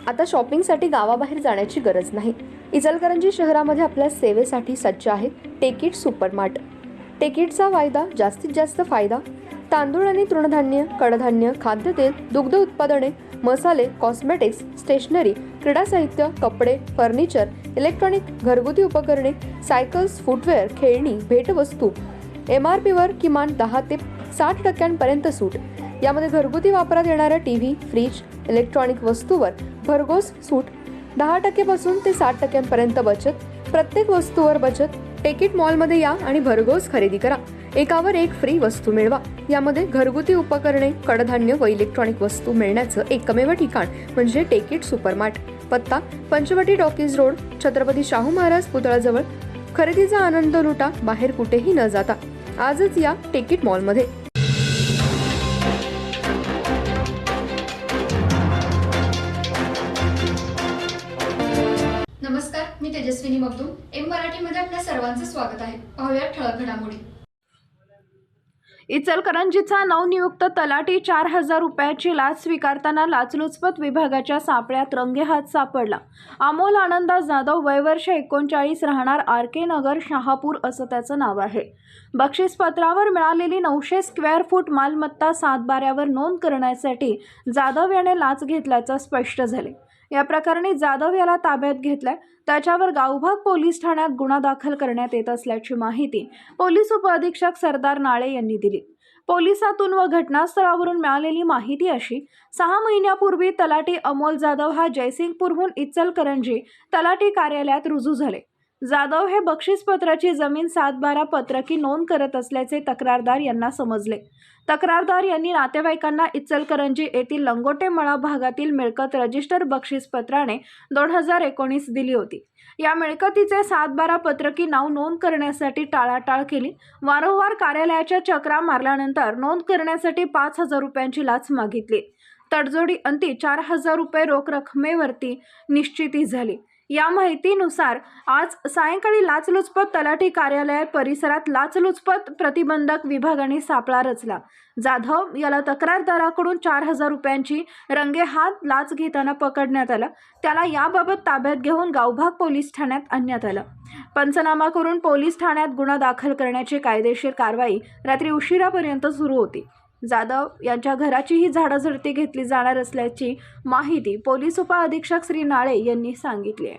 आता शॉपिंगसाठी गावाबाहेर जाण्याची गरज नाही। इचलकरंजी शहरामध्ये आपल्या सेवेसाठी सज्ज आहे टेकिट सुपरमार्ट। टेकिटचा वायदा जास्तीत जास्त फायदा। तांदूळ आणि तृणधान्य, कडधान्य, खाद्यतेल, दुग्ध उत्पादने, मसाले, कॉस्मेटिक्स, स्टेशनरी, क्रीडा साहित्य, कपडे, फर्निचर, इलेक्ट्रॉनिक, घरगुती उपकरणे, सायकल्स, फुटवेअर, खेळणी, भेटवस्तू, MRPवर किमान 10 ते 60% सूट। यामध्ये घरगुती वापरात येणाऱ्या टीव्ही, फ्रीज, इलेक्ट्रॉनिक वस्तूवर भरघोस सूट। 10% पासून ते 60% बचत। प्रत्येक वस्तूवर बचत। टेकिट मॉलमध्ये या आणि भरघोस खरेदी करा। एकावर एक फ्री वस्तू मिळवा। यामध्ये घरगुती उपकरणे, कडधान्य व इलेक्ट्रॉनिक वस्तू मिळण्याचं एकमेव ठिकाण म्हणजे टेकिट सुपरमार्ट। पत्ता पंचवटी टॉकीज रोड, छत्रपती शाहू महाराज पुतळ्याजवळ। खरेदीचा आनंद लुटा बाहेर कुठेही न जाता। आजच या टेकिट मॉलमध्ये। नमस्कार, मी तेजस्विनी मगदूम। एम मराठीमध्ये आपल्या सर्वांचं स्वागत आहे। पाहूया ठळक घडामोडी। इचलकरंजीचा नवनियुक्त तलाठी 4,000 रुपयाची लाच स्वीकारताना लाचलुचपत विभागाच्या सापळ्यात रंगेहात सापडला। अमोल आनंदा जाधव, वय वर्ष 39, राहणार RK नगर, शहापूर असं त्याचं नाव आहे। बक्षीसपत्रावर मिळालेली 900 स्क्वेअर फूट मालमत्ता 7/12वर नोंद करण्यासाठी जाधव याने लाच घेतल्याचं स्पष्ट झाले। या प्रकरणी जाधव याला ताब्यात घेतलाय। त्याच्यावर गावभाग पोलीस ठाण्यात गुन्हा दाखल करण्यात येत असल्याची माहिती पोलीस उपअधीक्षक सरदार नाळे यांनी दिली। पोलिसातून व घटनास्थळावरून मिळालेली माहिती अशी, 6 महिन्यापूर्वी तलाठी अमोल जाधव हा जयसिंगपूरहून इचलकरंजी तलाठी कार्यालयात रुजू झाले। जाधव हे बक्षीसपत्राची जमीन 7/12 पत्रकी नोंद करत असल्याचे तक्रारदार यांना समजले। तक्रारदार यांनी नातेवाईकांना इचलकरंजी येथील लंगोटे मळा भागातील मिळकत रजिस्टर बक्षीसपत्राने 2019 दिली होती। या मिळकतीचे 7/12 पत्रकी नाव नोंद करण्यासाठी टाळाटाळ केली। वारंवार कार्यालयाच्या चक्रा मारल्यानंतर नोंद करण्यासाठी 5,000 रुपयांची लाच मागितली। तडजोडी अंती 4,000 रुपये रोख रकमेवरती निश्चिती झाली। या माहितीनुसार आज सायंकाळी लाचलुचपत तलाठी कार्यालय परिसरात लाचलुचपत प्रतिबंधक विभागाने सापळा रचला। जाधव याला तक्रारदाराकडून 4,000 रुपयांची रंगेहात लाच घेताना पकडण्यात आलं। त्याला याबाबत ताब्यात घेऊन गावभाग पोलीस ठाण्यात आणण्यात आलं। पंचनामा करून पोलीस ठाण्यात गुन्हा दाखल करण्याची कायदेशीर कारवाई रात्री उशिरापर्यंत सुरू होती। जाधव यांच्या घराचीही झाडाझडती घेतली जाणार असल्याची माहिती पोलीस उपअधीक्षक श्री नाळे यांनी सांगितली आहे।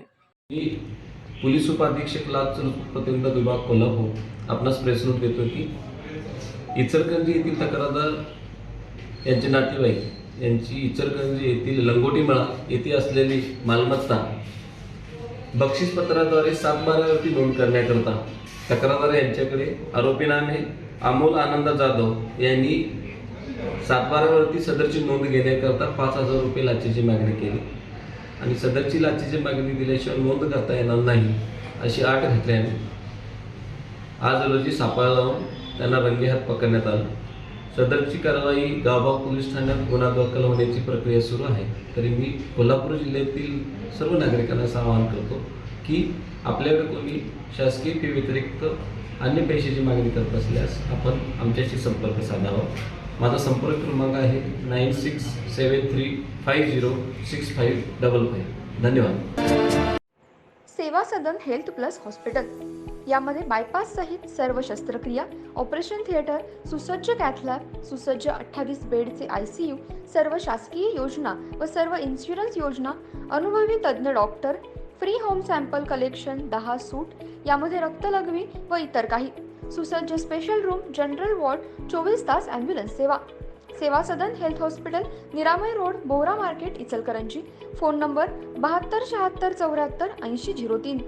पोलीस उपअधीक्षक लाचलुचपत प्रतिबंधक विभाग कोल्हापूर आपणास प्रेस नोट देतो की इचलकरंजी येथील तक्रारदार यांचे नातेवाईक यांची इचलकरंजी येथील लंगोटी मळा येथे असलेली मालमत्ता बक्षीसपत्राद्वारे 7/12वरती नोंद करण्याकरता तक्रारदार यांच्याकडे आरोपी नामे अमोल आनंदा जाधव यांनी 7/12वरती सदरची नोंद घेण्याकरता 5,000 रुपये लाचेची मागणी केली आणि सदरची लाचेची मागणी दिल्याशिवाय नोंद करता येणार नाही अशी आट घातल्याने आज रोजी सापळा लावून त्यांना रंगेहात पकडण्यात आलं। सदरची कारवाई गावभाग पोलीस ठाण्यात गुन्हा दाखल होण्याची प्रक्रिया सुरू आहे। तरी मी कोल्हापूर जिल्ह्यातील सर्व नागरिकांना असं आवाहन करतो की आपल्याकडे कोणी शासकीय फी व्यतिरिक्त अन्य पैशाची मागणी करत असल्यास आपण आमच्याशी संपर्क साधावा। माझा संपर्क क्रमांक आहे 9673506555। धन्यवाद। सेवा सदन हेल्थ प्लस हॉस्पिटल। यामध्ये बायपास सहित सर्व शस्त्रक्रिया, ऑपरेशन थिएटर, सुसज्ज कॅथ लॅब, सुसज्ज 28 बेडचे ICU, सर्व शासकीय योजना व सर्व इन्शुरन्स योजना, अनुभवी तज्ञ doctor, free home sample collection, 10 सूट, यामध्ये रक्तलघवी व इतर काही, सुसज्ज स्पेशल रूम, जनरल वॉर्ड, 24 तास ॲम्ब्युलन्स सेवा। सेवा सदन हेल्थ हॉस्पिटल, निरामय road, Bohra market, Ichalkaranji. Phone number 72 76 74 80 03।